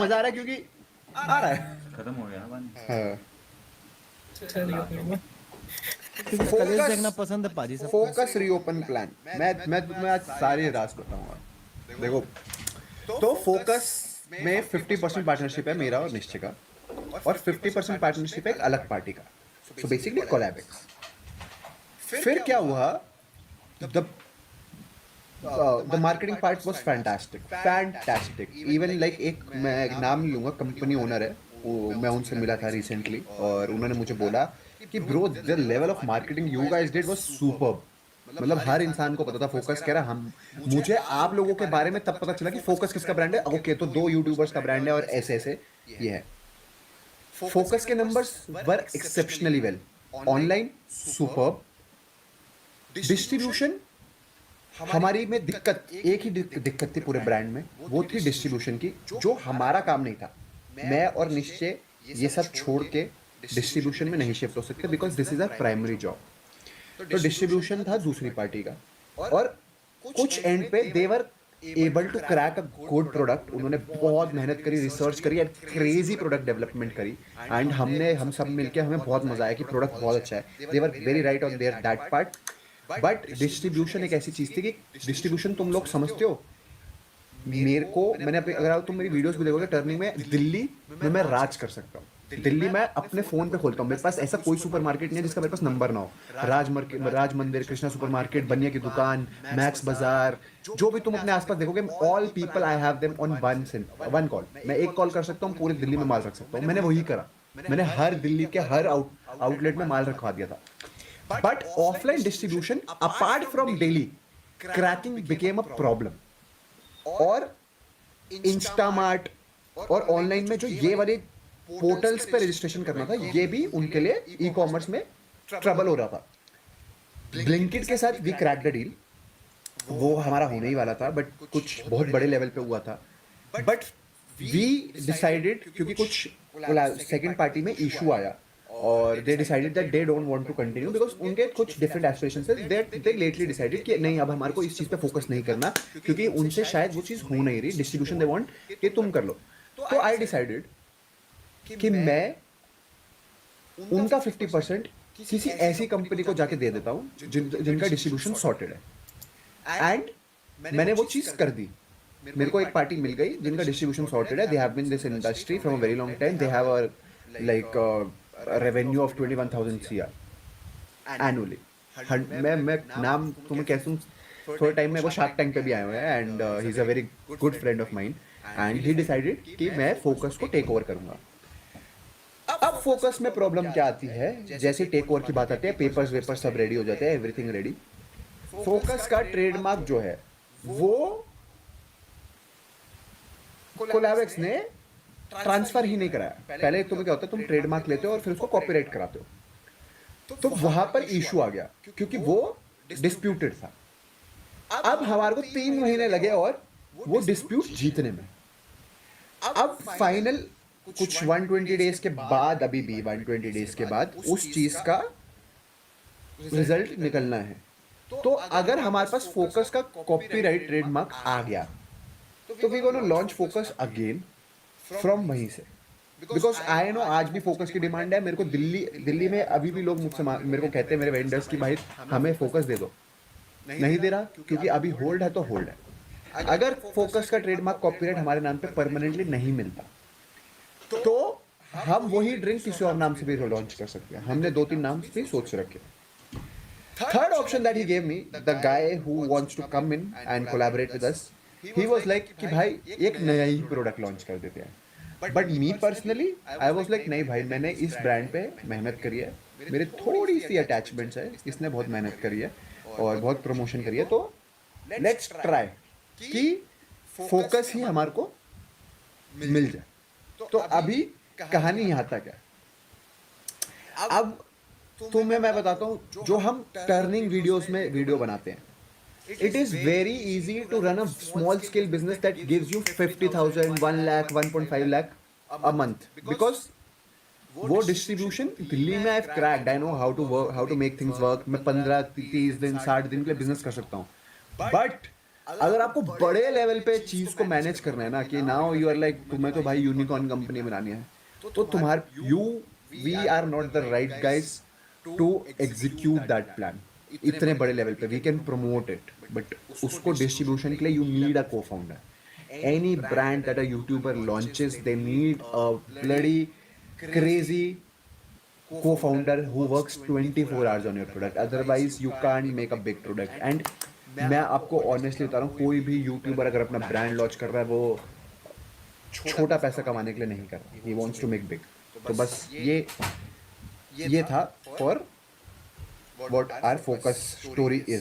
मजा आ रहा है क्योंकि आ रहा है। खत्म हो गया ना पानी। हाँ। कलेश देखना पसंद है पाजी सबको। फोकस रीओपन प्लान मैं तुम्हें आज सारी राज बताऊंगा। देखो, तो फोकस में 50% पार्टनरशिप है मेरा और निश्चय का, और 50% पार्टनरशिप है एक अलग पार्टी का। सो बेसिकली कोलैबिक्स। फिर क्या हुआ, the the marketing part was fantastic even like मैं एक नाम लूंगा, कंपनी ओनर है वो, मैं उनसे मिला था रिसेंटली और उन्होंने मुझे बोला कि bro the level of marketing you guys did was superb. मतलब हर इंसान को पता था। फोकस कह रहा हम, मुझे आप लोगों के बारे में तब पता चला कि फोकस किसका ब्रांड है। ओके, तो 2 यूट्यूबर्स का ब्रांड है और ऐसे ऐसे ये है। फोकस के numbers were exceptionally well, online superb, distribution हमारी में दिक्कत, एक ही दिक्कत थी पूरे ब्रांड में, वो थी डिस्ट्रीब्यूशन की, जो हमारा काम नहीं था। मैं और निश्चय ये सब छोड़ के डिस्ट्रीब्यूशन में नहीं शिफ्ट हो सकते because this is our primary job. तो डिस्ट्रीब्यूशन था दूसरी पार्टी का, और कुछ एंड पे they were able to crack a good product. उन्होंने बहुत मेहनत करी, रिसर्च करी एंड क्रेजी प्रोडक्ट डेवलपमेंट करी, एंड हम सब मिलके हमें बहुत मजा आया कि प्रोडक्ट बहुत अच्छा है। They were very right on there that part. But distribution एक ऐसी चीज थी कि डिस्ट्रीब्यूशन तुम लोग समझते हो, मेरे को मैंने अगर तुम मेरी वीडियोस भी देखोगे, टर्निंग में दिल्ली में मैं राज कर सकता हूँ। दिल्ली में अपने फोन पे खोलता हूँ, मेरे पास ऐसा कोई सुपरमार्केट नहीं है जिसका मेरे पास नंबर ना हो। राज मंदिर, कृष्णा सुपरमार्केट, बनिया की दुकान, मैक्स बाजार, जो भी तुम अपने आसपास देखोगे, all people I have them on one call. मैं एक कॉल कर सकता हूँ, पूरी दिल्ली में माल रख सकता हूँ। मैंने वही करा, मैंने हर दिल्ली के हर आउटलेट में माल रखवा दिया था। But offline distribution, apart from Delhi, cracking became a problem. और Instamart और ऑनलाइन में जो ये वाले पोर्टल्स पे रजिस्ट्रेशन करना था, ये भी उनके लिए ई कॉमर्स में ट्रबल हो रहा था। ब्लिंकिट के साथ वी क्रैक द डील, वो हमारा होने ही वाला था, बट कुछ बहुत बड़े लेवल पे हुआ था। बट वी डिसाइडेड, क्योंकि कुछ सेकंड पार्टी में इशू आया और they decided that they don't want to continue because उनके कुछ डिफरेंट एस्पिरेशंस है। दे लेटली डिसाइडेड कि नहीं, अब हमारे को इस चीज़ पे फोकस नहीं करना, क्योंकि उनसे शायद वो चीज़ हो नहीं रही। डिस्ट्रीब्यूशन दे वांट कि तुम कर लो। तो आई डिसाइडेड कि मैं उनका 50% किसी ऐसी कंपनी को जाके दे देता हूँ जिनका डिस्ट्रीब्यूशन सॉर्टेड है। एंड मैंने वो चीज़ कर दी। मेरे को एक पार्टी मिल गई जिनका डिस्ट्रीब्यूशन सॉर्टेड है। They have been this industry from a very long time. They have a like revenue of 21,000 CR annually. मैं नाम तुम्हें कैसे, थोड़े टाइम में वो शार्क टैंक पे भी आए हुए हैं, and he is a very good friend of mine, and he decided कि मैं फोकस को टेक ओवर करूंगा। अब फोकस में प्रॉब्लम क्या आती है, जैसे टेक ओवर की बात आती है, पेपर्स वेपर्स सब रेडी हो जाते हैं, एवरीथिंग रेडी। फोकस का ट्रेडमार्क जो है वो कोलैबिक्स ने ट्रांसफर ही नहीं कराया। पहले तुम्हें क्या होता है, तुम ट्रेडमार्क लेते हो और फिर उसको कॉपीराइट कराते हो। तो वहां पर इशू आ गया क्योंकि वो डिस्प्यूटेड था। अब हमारे को 3 महीने लगे और वो डिस्प्यूट जीतने में। अब फाइनल कुछ 120 डेज के बाद, अभी भी 120 डेज के बाद उस चीज का रिजल्ट निकलना है। तो अगर हमारे पास फोकस का कॉपीराइट ट्रेडमार्क आ गया तो we gonna launch focus again from वहीं से। बिकॉज आई नो आज भी फोकस की डिमांड है। मेरे को दिल्ली में अभी भी लोग मुझसे मेरे को कहते हैं, मेरे वेंडर्स की, भाई हमें फोकस दे दो। नहीं दे रहा क्योंकि अभी होल्ड है तो होल्ड है। अगर फोकस का ट्रेडमार्क कॉपीराइट हमारे नाम पे परमानेंटली नहीं मिलता तो हम वही ड्रिंक किसी और नाम से भी लॉन्च कर सकते हैं। हमने 2-3 नाम भी सोच रखे। Third option that he gave me, the guy who wants to come in and collaborate with us, he was like कि भाई एक नया ही प्रोडक्ट लॉन्च कर देते हैं। But me personally I was like नहीं भाई, मैंने इस ब्रांड पे मेहनत करी है, मेरे थोड़ी सी अटैचमेंट्स है, इसने बहुत मेहनत करी है और बहुत प्रमोशन करी है, तो लेट्स ट्राई कि फोकस ही हमारे को मिल जाए। तो अभी कहानी यहाँ तक है। अब तुम्हें मैं बताता हूँ, जो हम टर्निंग वीडियोस में वीडियो बनाते हैं, it is very easy to run a small scale business that gives you 50,000, 1 lakh, 1.5 lakh a month because वो डिस्ट्रीब्यूशन दिल्ली में I cracked. I know how to make things work. मैं 15-30 दिन 60 दिन के लिए बिजनेस कर सकता हूँ। बट अगर आपको बड़े लेवल पे चीज को मैनेज करना है ना कि नाउ यू आर लाइक तुम्हें तो भाई यूनिकॉर्न कंपनी बनानी है तो तुम्हारे we are not the right guys to execute that plan इतने बड़े लेवल पे we can promote it but उसको डिस्ट्रीब्यूशन के लिए you need a cofounder any brand that a YouTuber launches they need a bloody crazy co-founder who works 24 hours on your product otherwise you can't make a big product and मैं आपको honestly बता रहा हूँ कोई भी YouTuber अगर अपना brand launch कर रहा है वो छोटा पैसा कमाने के लिए नहीं कर रहा he wants to make big तो बस ये था for what our focus story is